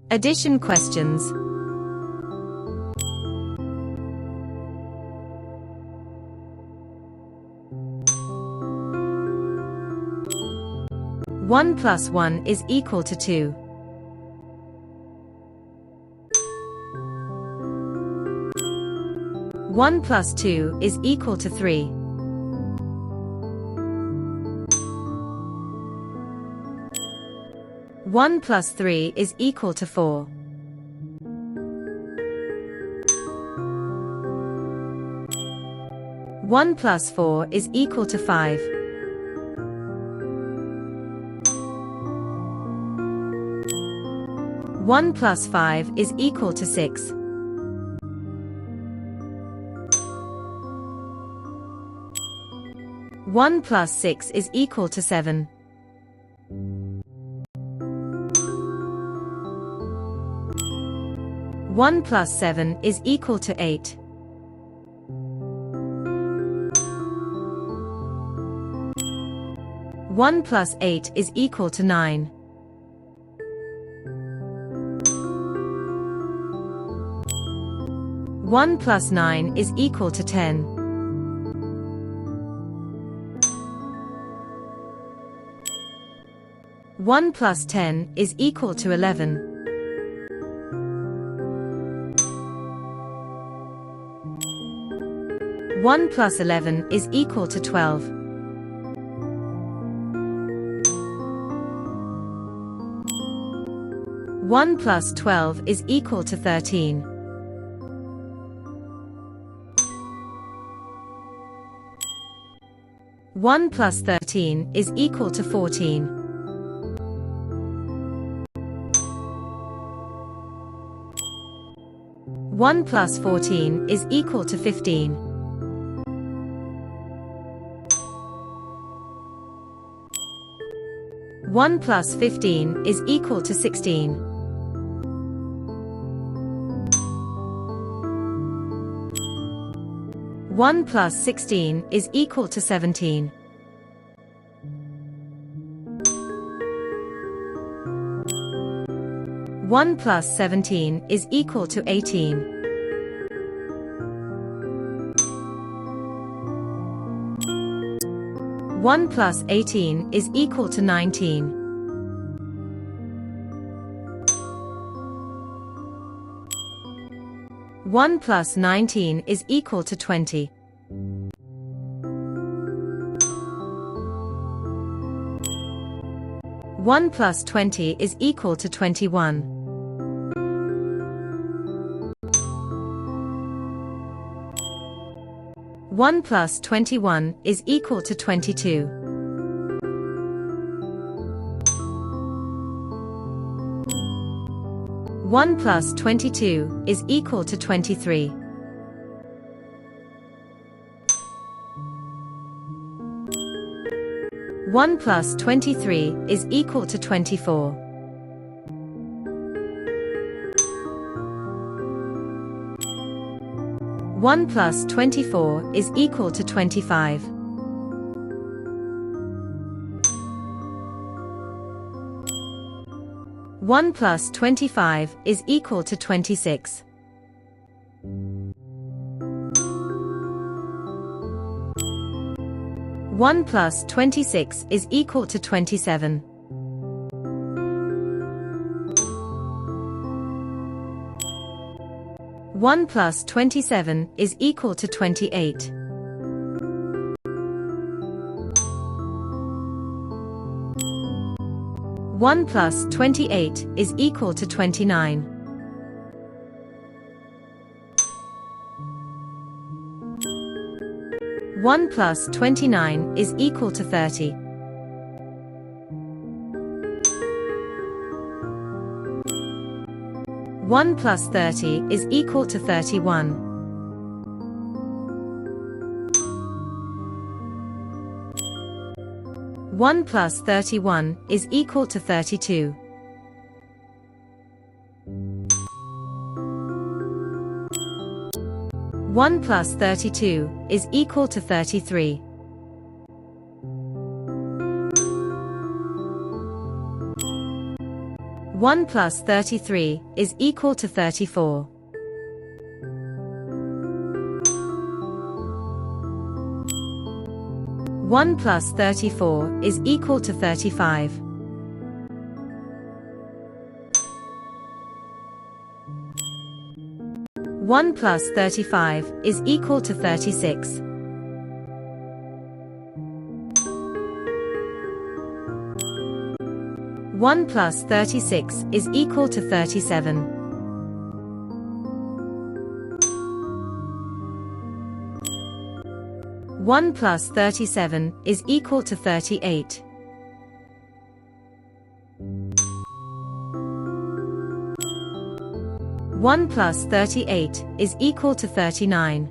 Addition questions. One plus 1 is equal to 2. One plus 2 is equal to 3. One plus 3 is equal to 4. One plus 4 is equal to 5. One plus 5 is equal to 6. One plus 6 is equal to 7. One plus 7 is equal to 8. One plus 8 is equal to 9. One plus 9 is equal to 10. One plus 10 is equal to 11. One plus 11 is equal to 12. One plus 12 is equal to 13. One plus 13 is equal to 14. One plus 14 is equal to 15. One plus 15 is equal to 16. One plus 16 is equal to 17. One plus 17 is equal to 18. One plus 18 is equal to 19. One plus 19 is equal to 20. One plus 20 is equal to 21. One plus 21 is equal to 22. One plus 22 is equal to 23. One plus 23 is equal to 24. One plus 24 is equal to 25. One plus 25 is equal to 26. One plus 26 is equal to 27. One plus 27 is equal to 28. One plus 28 is equal to 29. One plus 29 is equal to 30. One plus 30 is equal to 31. One plus 31 is equal to 32. One plus 32 is equal to 33. 1 plus 33 is equal to 34. 1 plus 34 is equal to 35. 1 plus 35 is equal to 36. 1 plus 36 is equal to 37. 1 plus 37 is equal to 38. 1 plus 38 is equal to 39.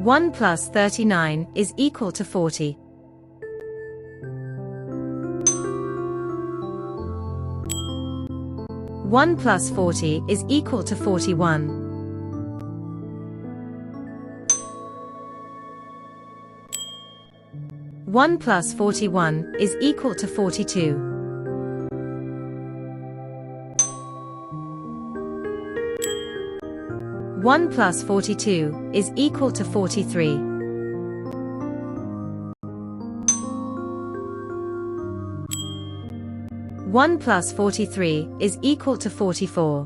1 plus 39 is equal to 40. 1 plus 40 is equal to 41. 1 plus 41 is equal to 42. 1 plus 42 is equal to 43. 1 plus 43 is equal to 44.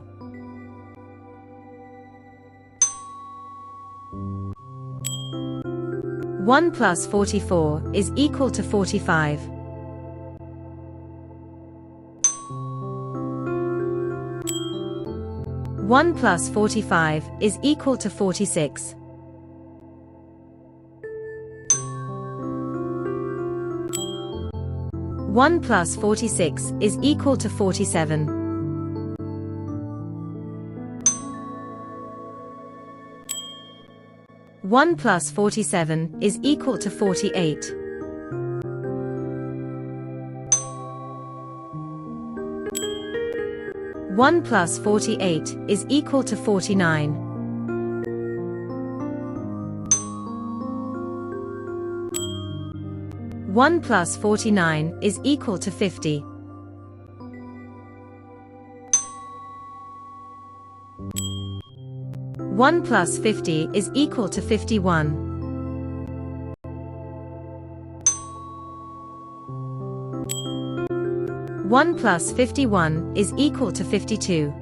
1 plus 44 is equal to 45. 1 plus 45 is equal to 46. 1 plus 46 is equal to 47. 1 plus 47 is equal to 48. 1 plus 48 is equal to 49. 1 plus 49 is equal to 50. 1 plus 50 is equal to 51. 1 plus 51 is equal to 52.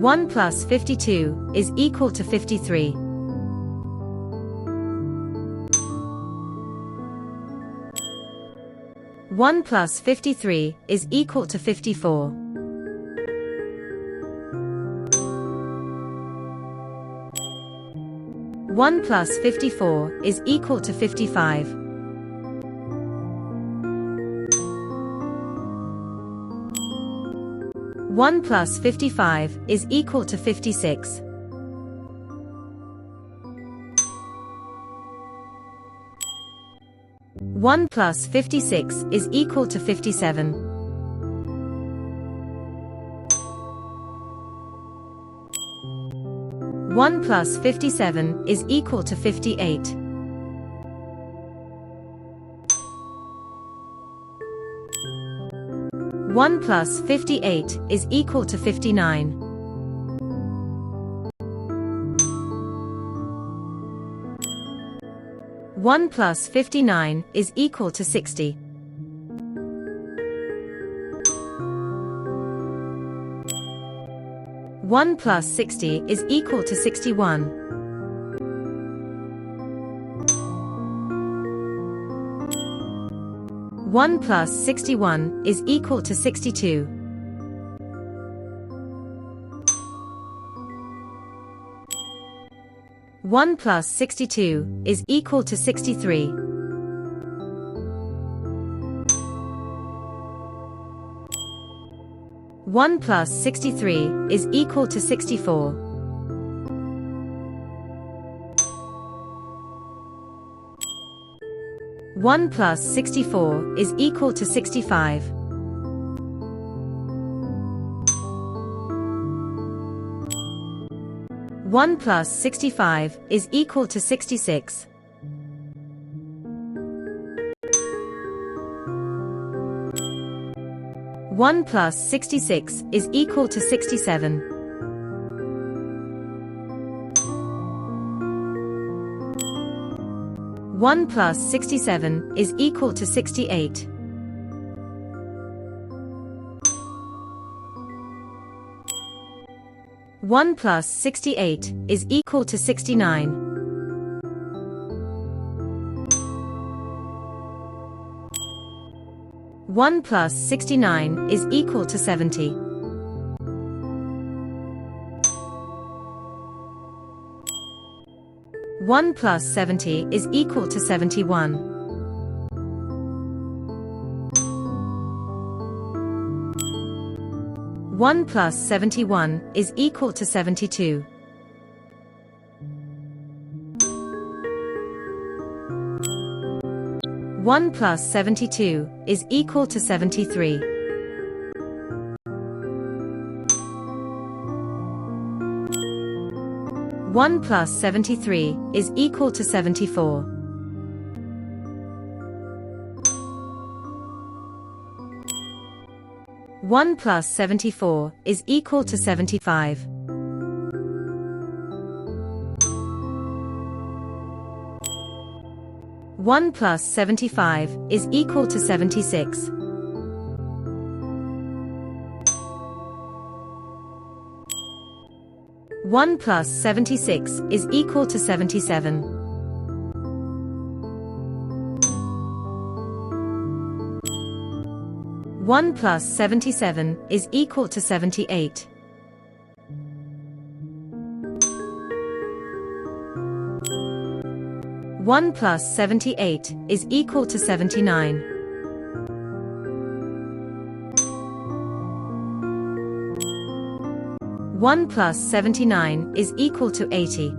1 plus 52 is equal to 53. 1 plus 53 is equal to 54. 1 plus 54 is equal to 55. 1 plus 55 is equal to 56. 1 plus 56 is equal to 57. 1 plus 57 is equal to 58. 1 plus 58 is equal to 59. 1 plus 59 is equal to 60. 1 plus 60 is equal to 61. 1 plus 61 is equal to 62. 1 plus 62 is equal to 63. 1 plus 63 is equal to 64. 1 plus 64 is equal to 65. 1 1 plus 65 is equal to 66. 1 plus 66 is equal to 67. 1 plus 67 is equal to 68. 1 plus 68 is equal to 69. 1 plus 69 is equal to 70. 1 plus 70 is equal to 71. 1 plus 71 is equal to 72. 1 plus 72 is equal to 73. 1 plus 73 is equal to 74. 1 plus 74 is equal to 75. 1 plus 75 is equal to 76. 1 plus 76 is equal to 77. 1 plus 77 is equal to 78. 1 plus 78 is equal to 79. 1 plus 79 is equal to 80.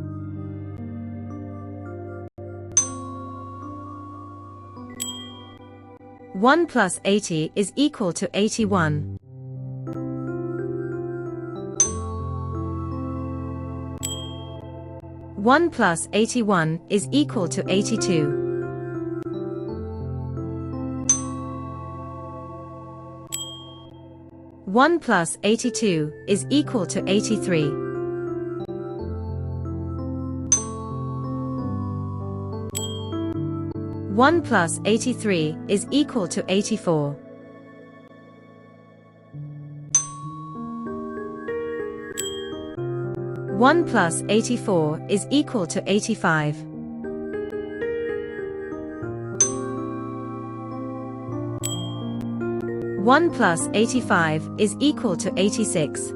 1 plus 80 is equal to 81. 1 plus 81 is equal to 82. 1 plus 82 is equal to 83. 1 plus 83 is equal to 84. 1 plus 84 is equal to 85. 1 plus 85 is equal to 86.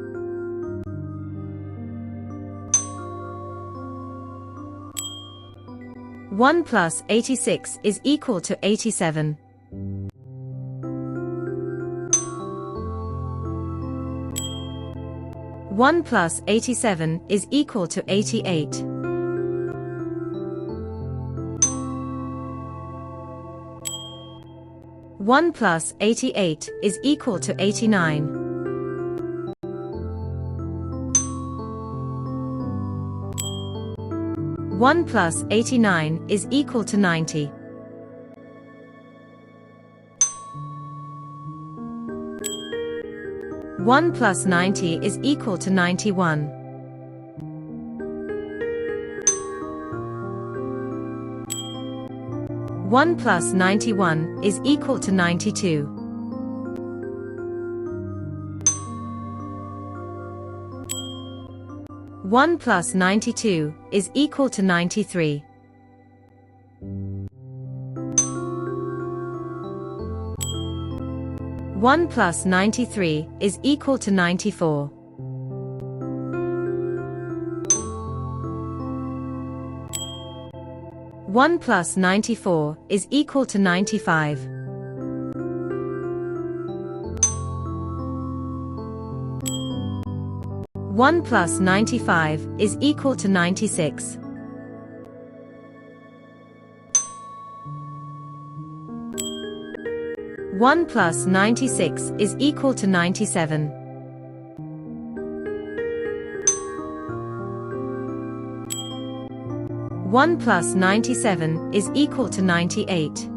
1 plus 86 is equal to 87. 1 plus 87 is equal to 88. 1 plus 88 is equal to 89. 1 plus 89 is equal to 90. 1 plus 90 is equal to 91. 1 plus 91 is equal to 92. 1 plus 92 is equal to 93. 1 plus 93 is equal to 94. 1 plus 94 is equal to 95. 1 plus 95 is equal to 96. 1 plus 96 is equal to 97. 1 plus 97 is equal to 98.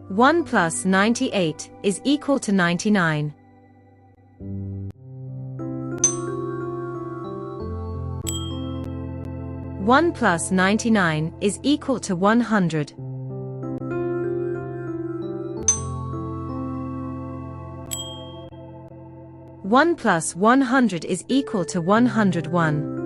1 plus 98 is equal to 99. 1 plus 99 is equal to 100. 1 plus 100 is equal to 101.